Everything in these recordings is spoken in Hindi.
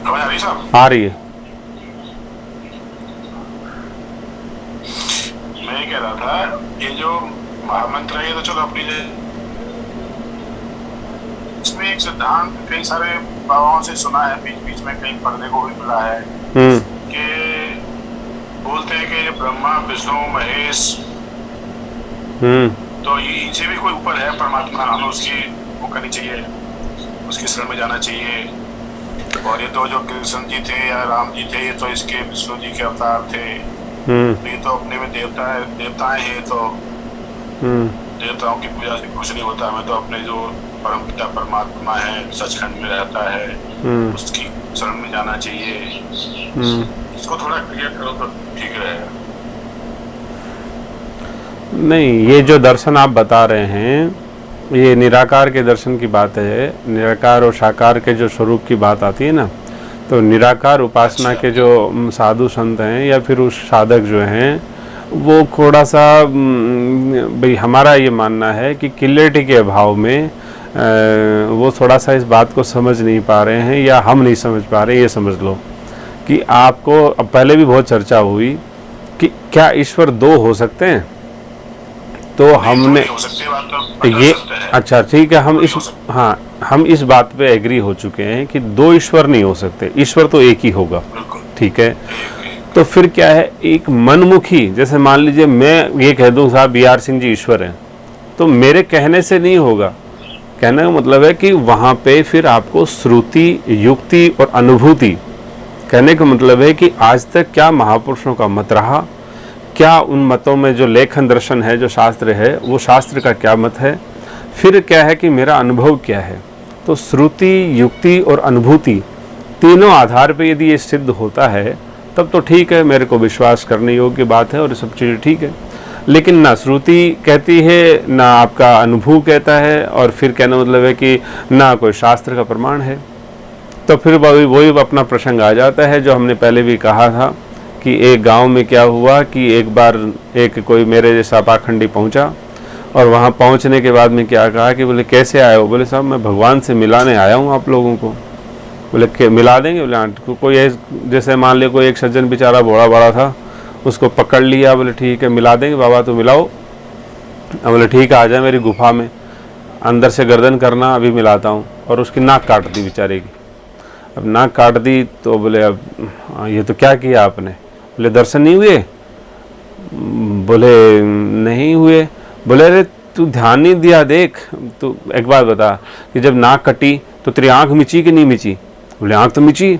आवाज आ रही साहब? आ रही है। मैं कह रहा था ये जो महामंत्र है ये तो चलो अपनी इसमें एक सिद्धांत कई सारे बाबाओं से सुना है, बीच बीच में कहीं पढ़ने को भी मिला है कि बोलते हैं कि ये ब्रह्मा विष्णु महेश, तो ये इनसे भी कोई ऊपर है परमात्मा, हमें उसकी वो करनी चाहिए, उसकी शरण में जाना चाहिए। और ये तो जो कृष्ण जी थे या राम जी थे ये तो इसके विष्णु जी के अवतार थे, ये तो अपने में देवताएं हैं, तो देवताओं की पूजा से कुछ नहीं होता, हमें तो अपने जो परम पिता परमात्मा है सचखंड में रहता है उसकी शरण में जाना चाहिए। इसको थोड़ा क्लियर करो तो ठीक रहेगा। नहीं, ये जो दर्शन आप बता रहे हैं ये निराकार के दर्शन की बात है। निराकार और साकार के जो स्वरूप की बात आती है ना, तो निराकार उपासना के जो साधु संत हैं या फिर उस साधक जो हैं वो थोड़ा सा भाई हमारा ये मानना है कि क्लियरिटी के अभाव में वो थोड़ा सा इस बात को समझ नहीं पा रहे हैं या हम नहीं समझ पा रहे। ये समझ लो कि आपको अब पहले भी बहुत चर्चा हुई कि क्या ईश्वर दो हो सकते हैं, तो हमने ये अच्छा ठीक है, हम इस बात पे एग्री हो चुके हैं कि दो ईश्वर नहीं हो सकते, ईश्वर तो एक ही होगा, ठीक है। तो फिर क्या है, एक मनमुखी, जैसे मान लीजिए मैं ये कह दूं साहब BR सिंह जी ईश्वर हैं, तो मेरे कहने से नहीं होगा। कहने का मतलब है कि वहाँ पे फिर आपको श्रुति, युक्ति और अनुभूति, कहने का मतलब है कि आज तक क्या महापुरुषों का मत रहा, क्या उन मतों में जो लेखन दर्शन है, जो शास्त्र है, वो शास्त्र का क्या मत है, फिर क्या है कि मेरा अनुभव क्या है। तो श्रुति, युक्ति और अनुभूति तीनों आधार पे यदि ये सिद्ध होता है तब तो ठीक है, मेरे को विश्वास करने योग्य बात है और ये सब चीज़ें ठीक है। लेकिन ना श्रुति कहती है, ना आपका अनुभव कहता है, और फिर कहना मतलब है कि ना कोई शास्त्र का प्रमाण है। तो फिर वही अपना प्रसंग आ जाता है जो हमने पहले भी कहा था कि एक गांव में क्या हुआ कि एक बार एक कोई मेरे जैसा पाखंडी पहुंचा, और वहां पहुंचने के बाद में क्या कहा कि बोले कैसे आए हो, बोले साहब मैं भगवान से मिलाने आया हूं आप लोगों को। बोले मिला देंगे, बोले हाँ। कोई जैसे मान लिया कोई एक सज्जन बेचारा बड़ा बड़ा था, उसको पकड़ लिया, बोले ठीक है मिला देंगे बाबा, तो मिलाओ। बोले ठीक है, आ जाए मेरी गुफा में, अंदर से गर्दन करना, अभी मिलाता हूँ। और उसकी नाक काट दी बेचारे की। अब नाक काट दी तो बोले अब ये तो क्या किया आपने, बोले दर्शन नहीं हुए, बोले नहीं हुए। बोले अरे तू ध्यान नहीं दिया, देख तू एक बात बता कि जब नाक कटी तो तेरी आंख मिची कि नहीं मिची, बोले आंख तो मिची।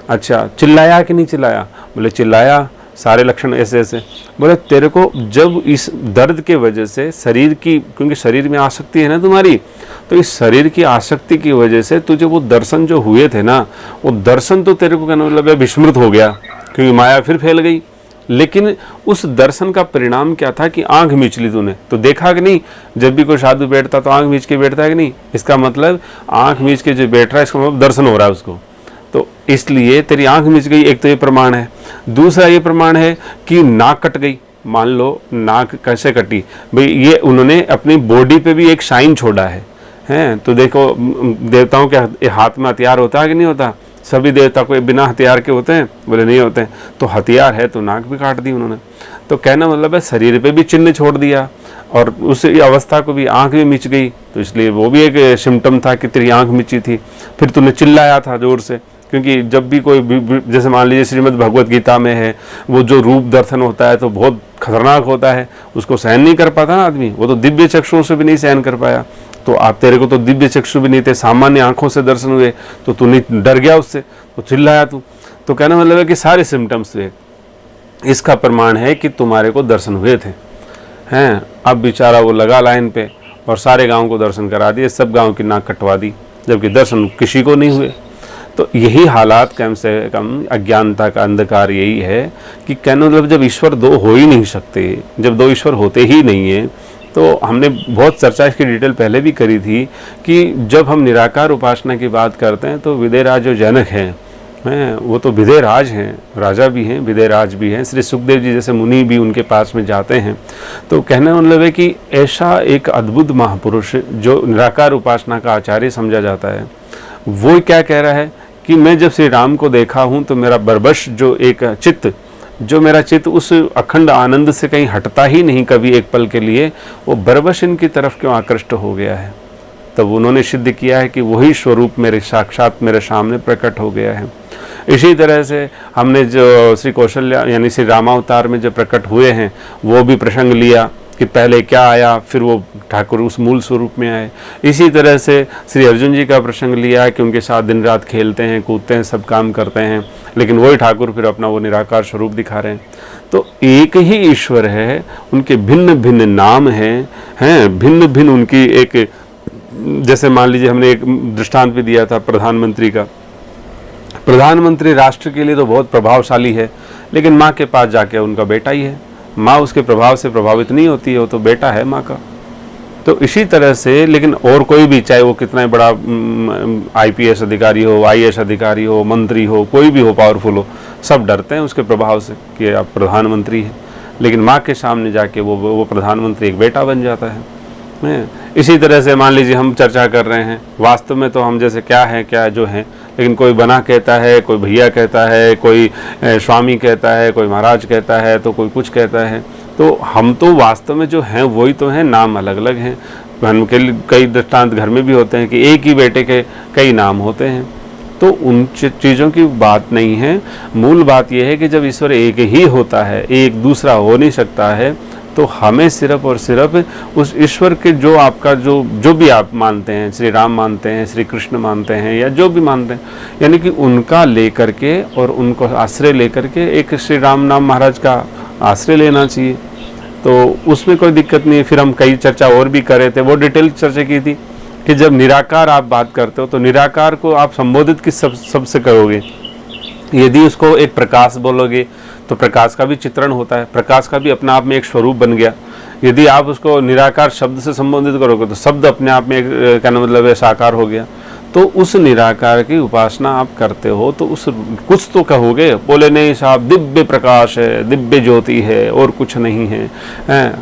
अच्छा चिल्लाया कि नहीं चिल्लाया, बोले चिल्लाया, सारे लक्षण ऐसे ऐसे। बोले तेरे को जब इस दर्द के वजह से शरीर की, क्योंकि शरीर में आसक्ति है ना तुम्हारी, तो इस शरीर की आसक्ति की वजह से तुझे वो दर्शन जो हुए थे ना, वो दर्शन तो तेरे को कहना मतलब विस्मृत हो गया, क्योंकि माया फिर फैल गई। लेकिन उस दर्शन का परिणाम क्या था कि आंख मीच ली तूने, तो देखा कि नहीं, जब भी कोई साधु बैठता तो आंख मीच के बैठता है कि नहीं, इसका मतलब आंख मीच के जो बैठ रहा है इसका मतलब दर्शन हो रहा है उसको, तो इसलिए तेरी आंख मीच गई। एक तो ये प्रमाण है। दूसरा ये प्रमाण है कि नाक कट गई। मान लो नाक कैसे कटी भाई, ये उन्होंने अपनी बॉडी पे भी एक साइन छोड़ा है, हैं। तो देखो देवताओं के हाथ में हथियार होता है कि नहीं होता, सभी देवता कोई बिना हथियार के होते हैं, बोले नहीं होते हैं। तो हथियार है तो नाक भी काट दी उन्होंने। तो कहना मतलब है शरीर पे भी चिन्ह छोड़ दिया, और उस अवस्था को भी आंख भी मिच गई, तो इसलिए वो भी एक सिम्टम था कि तेरी आंख मिची थी। फिर तूने चिल्लाया था जोर से, क्योंकि जब भी कोई जैसे मान लीजिए श्रीमद् भगवत गीता में है, वो जो रूप दर्शन होता है तो बहुत खतरनाक होता है, उसको सहन नहीं कर पाता ना आदमी, वो तो दिव्य चक्षुओं से भी नहीं सहन कर पाया। तो आप तेरे को तो दिव्य चक्षु भी नहीं थे, सामान्य आंखों से दर्शन हुए, तो तू नहीं डर गया उससे, तो चिल्लाया तू। तो कहना मतलब है कि सारे सिम्टम्स थे, इसका प्रमाण है कि तुम्हारे को दर्शन हुए थे, हैं। अब बेचारा वो लगा लाइन पे और सारे गांव को दर्शन करा दिए, सब गांव की नाक कटवा दी, जबकि दर्शन किसी को नहीं हुए। तो यही हालात कम से कम अज्ञानता का अंधकार यही है कि कहने मतलब जब ईश्वर दो हो ही नहीं सकते, जब दो ईश्वर होते ही नहीं है, तो हमने बहुत चर्चा इसकी डिटेल पहले भी करी थी कि जब हम निराकार उपासना की बात करते हैं तो विदेराज जो जनक हैं, वो तो विदेराज हैं, राजा भी हैं, विदेराज भी हैं। श्री सुखदेव जी जैसे मुनि भी उनके पास में जाते हैं। तो कहने का मतलब है कि ऐसा एक अद्भुत महापुरुष जो निराकार उपासना का आचार्य समझा जाता है, वो क्या कह रहा है कि मैं जब श्री राम को देखा हूँ तो मेरा बरबश जो एक चित्त, जो मेरा चित्त उस अखंड आनंद से कहीं हटता ही नहीं कभी एक पल के लिए, वो बरबश इनकी तरफ क्यों आकृष्ट हो गया है। तब उन्होंने सिद्ध किया है कि वही स्वरूप मेरे साक्षात मेरे सामने प्रकट हो गया है। इसी तरह से हमने जो श्री कौशल्या यानी श्री रामावतार में जो प्रकट हुए हैं वो भी प्रसंग लिया कि पहले क्या आया, फिर वो ठाकुर उस मूल स्वरूप में आए। इसी तरह से श्री अर्जुन जी का प्रसंग लिया है कि उनके साथ दिन रात खेलते हैं, कूदते हैं, सब काम करते हैं, लेकिन वही ठाकुर फिर अपना वो निराकार स्वरूप दिखा रहे हैं। तो एक ही ईश्वर है, उनके भिन्न भिन्न नाम हैं, भिन्न भिन्न उनकी एक, जैसे मान लीजिए हमने एक दृष्टांत भी दिया था प्रधानमंत्री का। प्रधानमंत्री राष्ट्र के लिए तो बहुत प्रभावशाली है, लेकिन माँ के पास जाके उनका बेटा ही है, माँ उसके प्रभाव से प्रभावित नहीं होती है, वो तो बेटा है माँ का। तो इसी तरह से, लेकिन और कोई भी, चाहे वो कितना बड़ा IPS अधिकारी हो, IAS अधिकारी हो, मंत्री हो, कोई भी हो, पावरफुल हो, सब डरते हैं उसके प्रभाव से कि आप प्रधानमंत्री हैं। लेकिन माँ के सामने जाके वो प्रधानमंत्री एक बेटा बन जाता है। इसी तरह से मान लीजिए हम चर्चा कर रहे हैं, वास्तव में तो हम जैसे क्या है क्या जो है, लेकिन कोई बना कहता है, कोई भैया कहता है, कोई स्वामी कहता है, कोई महाराज कहता है, तो कोई कुछ कहता है। तो हम तो वास्तव में जो हैं वही तो हैं, नाम अलग अलग हैं। हम के कई दृष्टांत घर में भी होते हैं कि एक ही बेटे के कई नाम होते हैं। तो उन चीज़ों की बात नहीं है। मूल बात यह है कि जब ईश्वर एक ही होता है, एक दूसरा हो नहीं सकता है, तो हमें सिर्फ और सिर्फ उस ईश्वर के जो आपका जो भी आप मानते हैं, श्री राम मानते हैं, श्री कृष्ण मानते हैं, या जो भी मानते हैं, यानी कि उनका लेकर के और उनको आश्रय लेकर के एक श्री राम नाम महाराज का आश्रय लेना चाहिए। तो उसमें कोई दिक्कत नहीं है। फिर हम कई चर्चा और भी कर रहे थे, वो डिटेल चर्चा की थी कि जब निराकार आप बात करते हो तो निराकार को आप संबोधित किस सबसे करोगे। यदि उसको एक प्रकाश बोलोगे तो प्रकाश का भी चित्रण होता है, प्रकाश का भी अपने आप में एक स्वरूप बन गया। यदि आप उसको निराकार शब्द से संबोधित करोगे तो शब्द अपने आप में एक कहना मतलब है साकार हो गया। तो उस निराकार की उपासना आप करते हो तो उस कुछ तो कहोगे, बोले नहीं साहब दिव्य प्रकाश है, दिव्य ज्योति है और कुछ नहीं है,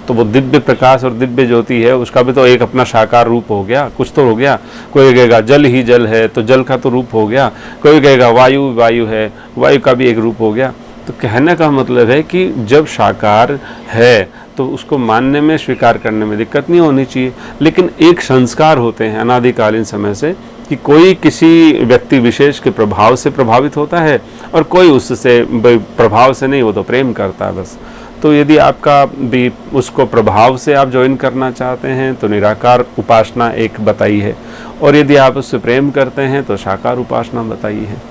तो वो दिव्य प्रकाश और दिव्य ज्योति है, उसका भी तो एक अपना साकार रूप हो गया, कुछ तो हो गया। कोई कहेगा जल ही जल है, तो जल का तो रूप हो गया। कोई कहेगा वायु वायु है, वायु का भी एक रूप हो गया। तो कहने का मतलब है कि जब साकार है तो उसको मानने में, स्वीकार करने में दिक्कत नहीं होनी चाहिए। लेकिन एक संस्कार होते हैं अनादिकालीन समय से कि कोई किसी व्यक्ति विशेष के प्रभाव से प्रभावित होता है और कोई उससे प्रभाव से नहीं, वो तो प्रेम करता है बस। तो यदि आपका भी उसको प्रभाव से आप ज्वाइन करना चाहते हैं तो निराकार उपासना एक बताई है, और यदि आप उससे प्रेम करते हैं तो साकार उपासना बताई है।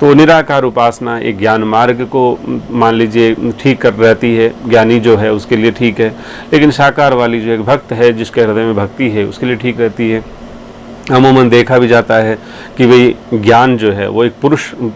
तो निराकार उपासना एक ज्ञान मार्ग को मान लीजिए ठीक कर रहती है, ज्ञानी जो है उसके लिए ठीक है। लेकिन साकार वाली जो एक भक्त है, जिसके हृदय में भक्ति है, उसके लिए ठीक रहती है। अमूमन देखा भी जाता है कि भाई ज्ञान जो है वो एक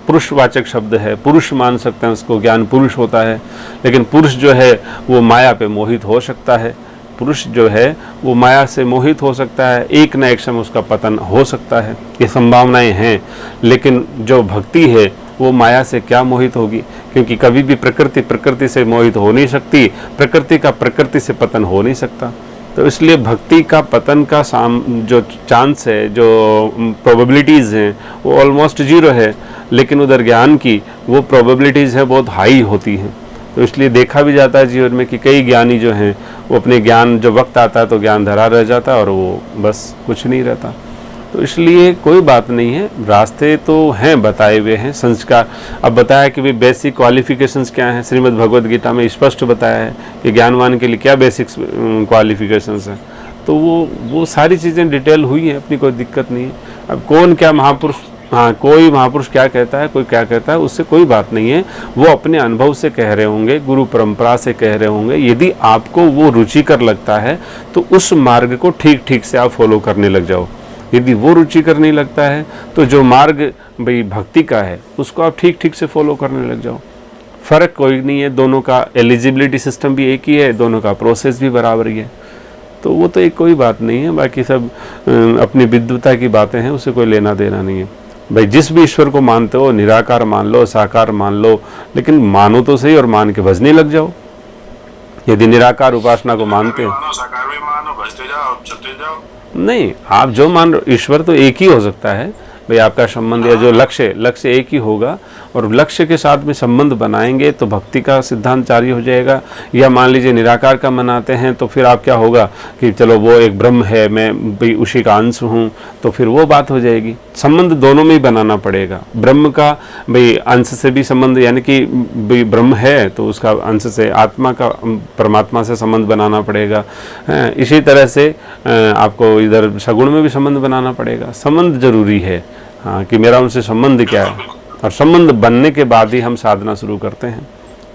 पुरुषवाचक शब्द है, पुरुष मान सकते हैं उसको, ज्ञान पुरुष होता है। लेकिन पुरुष जो है वो माया पे मोहित हो सकता है, पुरुष जो है वो माया से मोहित हो सकता है, एक न एक समय उसका पतन हो सकता है, ये संभावनाएं हैं। लेकिन जो भक्ति है वो माया से क्या मोहित होगी, क्योंकि कभी भी प्रकृति से मोहित हो नहीं सकती, प्रकृति का प्रकृति से पतन हो नहीं सकता। तो इसलिए भक्ति का पतन का जो चांस है, जो प्रोबेबिलिटीज़ हैं, वो ऑलमोस्ट जीरो है। लेकिन उधर ज्ञान की वो प्रोबेबिलिटीज़ है बहुत हाई होती हैं। तो इसलिए देखा भी जाता है जीवन में कि कई ज्ञानी जो हैं वो अपने ज्ञान, जो वक्त आता है तो ज्ञान धरा रह जाता है और वो बस कुछ नहीं रहता। तो इसलिए कोई बात नहीं है, रास्ते तो हैं बताए हुए हैं, संस्कार। अब बताया कि भाई बेसिक क्वालिफिकेशंस क्या हैं, श्रीमद् भगवद गीता में स्पष्ट बताया है कि ज्ञानवान के लिए क्या बेसिक क्वालिफिकेशंस हैं। तो वो सारी चीज़ें डिटेल हुई हैं, अपनी कोई दिक्कत नहीं है। अब कौन क्या महापुरुष, हाँ कोई महापुरुष क्या कहता है, कोई क्या कहता है, उससे कोई बात नहीं है। वो अपने अनुभव से कह रहे होंगे, गुरु परंपरा से कह रहे होंगे। यदि आपको वो रुचिकर लगता है तो उस मार्ग को ठीक ठीक से आप फॉलो करने लग जाओ। यदि वो रुचिकर नहीं लगता है तो जो मार्ग भाई भक्ति का है उसको आप ठीक ठीक से फॉलो करने लग जाओ। फ़र्क कोई नहीं है, दोनों का एलिजिबिलिटी सिस्टम भी एक ही है, दोनों का प्रोसेस भी बराबर ही है। तो वो तो एक कोई बात नहीं है। बाकी सब अपनी विद्वता की बातें हैं, उससे कोई लेना देना नहीं है। भाई जिस भी ईश्वर को मानते हो, निराकार मान लो, साकार मान लो, लेकिन मानो तो सही और मान के भजने लग जाओ। यदि निराकार उपासना को मानते हो, साकार भी मानो, भजते जाओ, चलते जाओ। नहीं, आप जो मान रहे हो, ईश्वर तो एक ही हो सकता है। भाई आपका संबंध या जो लक्ष्य एक ही होगा और लक्ष्य के साथ में संबंध बनाएंगे तो भक्ति का सिद्धांत जारी हो जाएगा। या मान लीजिए निराकार का मनाते हैं तो फिर आप क्या होगा कि चलो वो एक ब्रह्म है, मैं भाई उसी का अंश हूँ, तो फिर वो बात हो जाएगी। संबंध दोनों में ही बनाना पड़ेगा। ब्रह्म का भाई अंश से भी संबंध, यानी कि भाई ब्रह्म है तो उसका अंश से, आत्मा का परमात्मा से संबंध बनाना पड़ेगा। इसी तरह से आपको इधर सगुण में भी संबंध बनाना पड़ेगा। संबंध जरूरी है, हाँ, कि मेरा उनसे संबंध क्या है, और संबंध बनने के बाद ही हम साधना शुरू करते हैं।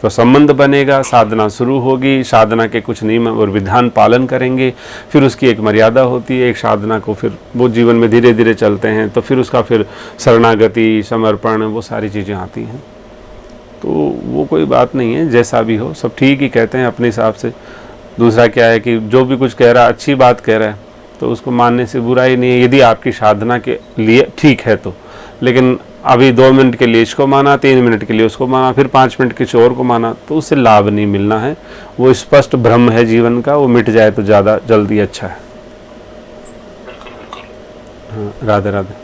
तो संबंध बनेगा, साधना शुरू होगी, साधना के कुछ नियम और विधान पालन करेंगे, फिर उसकी एक मर्यादा होती है। एक साधना को फिर वो जीवन में धीरे धीरे चलते हैं तो फिर उसका फिर शरणागति, समर्पण, वो सारी चीज़ें आती हैं। तो वो कोई बात नहीं है, जैसा भी हो सब ठीक ही कहते हैं अपने हिसाब से। दूसरा क्या है कि जो भी कुछ कह रहा है अच्छी बात कह रहा है तो उसको मानने से बुरा ही नहीं है, यदि आपकी साधना के लिए ठीक है तो। लेकिन अभी 2 मिनट के लिए इसको माना, 3 मिनट के लिए उसको माना, फिर 5 मिनट किसी और को माना, तो उससे लाभ नहीं मिलना है। वो स्पष्ट भ्रम है जीवन का, वो मिट जाए तो ज़्यादा जल्दी अच्छा है। हाँ, राधे राधे।